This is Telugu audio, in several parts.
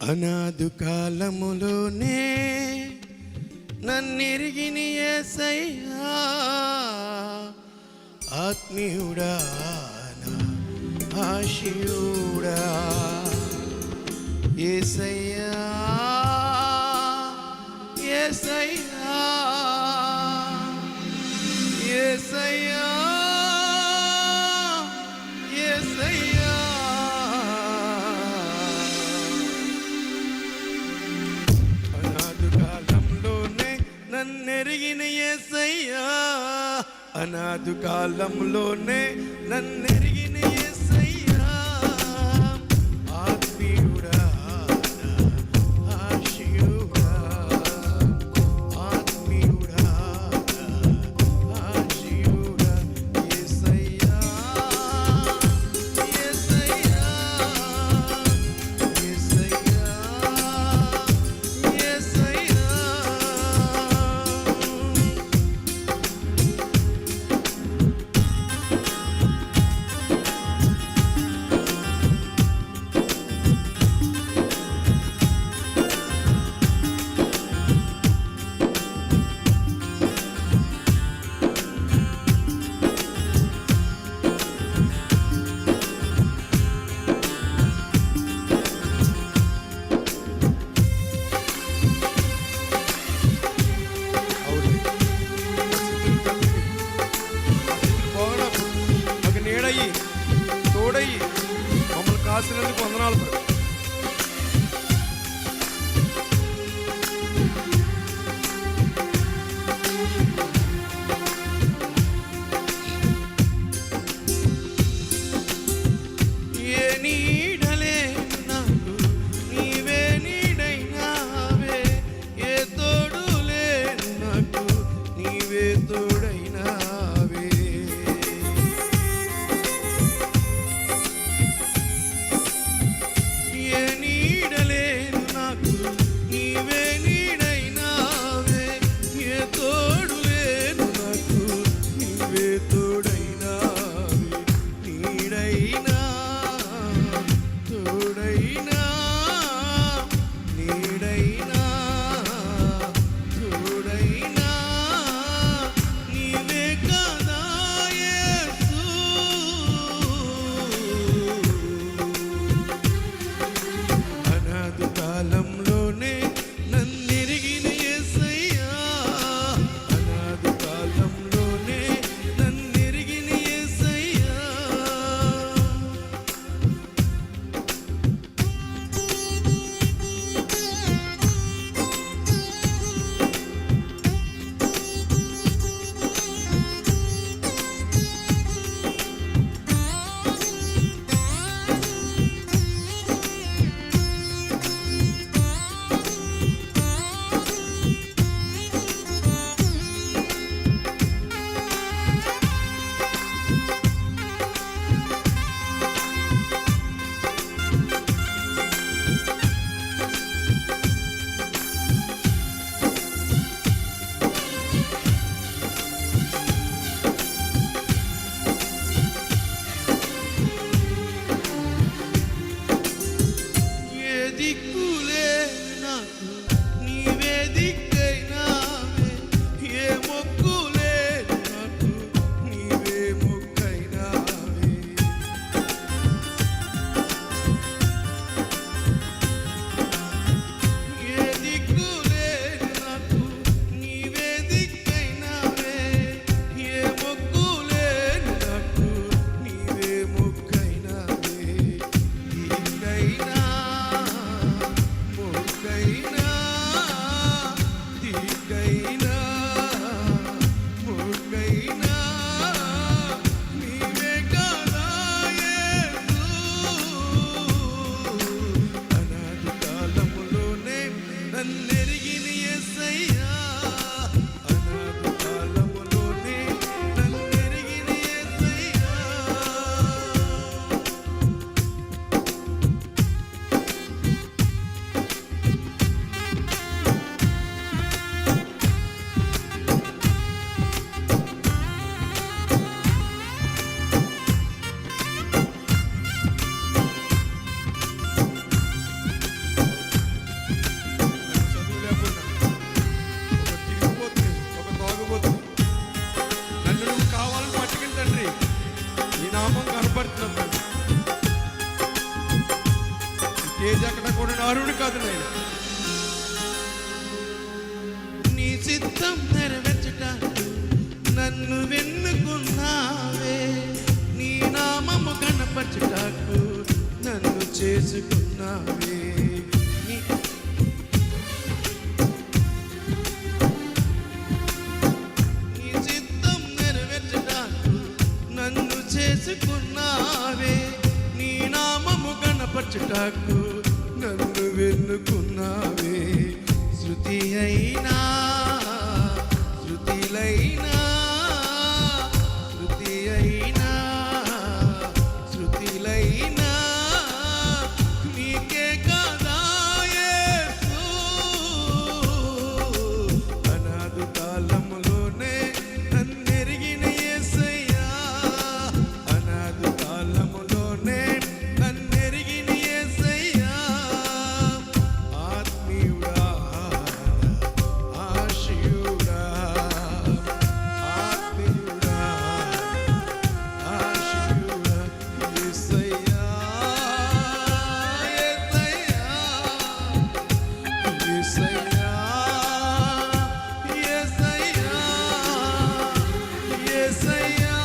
అనాదు కాలములోనే నన్నెరిగిన యేసయ్యా, ఆత్మీయుడా నా ఆశీయుడా యేసయ్యా, యేసయ్యా, యేసయ్యా, యేసయ్యా. అనాదు కాలంలోనే నన్నెరిగిన యేసయ్యా, అనాదు కాలంలోనే నన్నెరిగిన యేసయ్యా, ఆత్మీయుడా నా ఆశీయుడా, ఆత్మీయుడా నా ఆశీయుడా యేసయ్యా, యేసయ్యా, యేసయ్యా, యేసయ్యా. తోడయ్యి మమ్మల్ని కాసినందుకు వందనాలు. ఏ నీడలే నాకు నీవే నీడైనావే, ఏ తోడు లేదు నాకు నీవే తోడైనావే. ఏ నీడలేదు నాకు నీవే నీడైనావే, ఏ తోడు లేదు నాకు నీవే తోడైనావే. నీడైనా తోడైనా, నీడైనా తోడైనా నీవే కదా యేసు. అనాది కాలంలోనే నన్నెరిగిన యేసయ్యా, అనాది కాలంలోనే నన్నెరిగిన యేసయ్యా. ఏ దిక్కులే నాకు నీవే దిక్కైనావే, ఏ మొక్కులే నాకు నీవే మొక్కైనావే. ఏ దిక్కులే నాకు నీవే దిక్కైనావే, ఏ మొక్కులే నాకు నీవే మొక్కైనావే. దిక్కైనా స్టేజ్ అక్కడ కూడా అరుడు కాదు నాయన. నీ చిత్తం నెరవేర్చటానికి నన్ను వెన్నుకున్నావే, నీ నామము కనపరచుటకు నన్ను చేసుకున్నావే. నీ చిత్తం నెరవేర్చటానికి నన్ను చేసుకున్నావే, నీ నామము కనపరచుటకు నన్ను వెన్నుకున్నావే. శృతి అయినా శృతిలైనా శృతి అయినా శృతిలైనా నీకే కదా యేసు. అనాది కాలములోనే నన్నెరిగిన యేసయ్యా, అనాది కాలములోనే నన్నెరిగిన యేసయ్యా. ఆత్మీయుడా ఆశీయుడా, ఆత్మీయుడా ఆశీయుడా యేసయ్యా, యేసయ్యా, యేసయ్యా, యేసయ్యా, యేసయ్యా,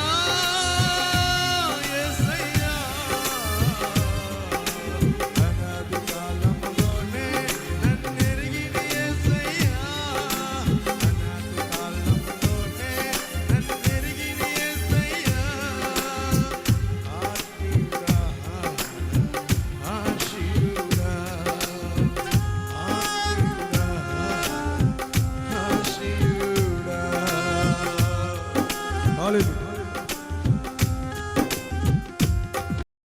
యేసయ్యా. అనాది కాలములోనే నన్నెరిగిన యేసయ్యా, అనాది కాలములోనే నన్నెరిగిన యేసయ్యా. ఆత్మీయుడా ఆశీయుడా, ఆత్మీయుడా ఆశీయుడా. హల్లెలూయా.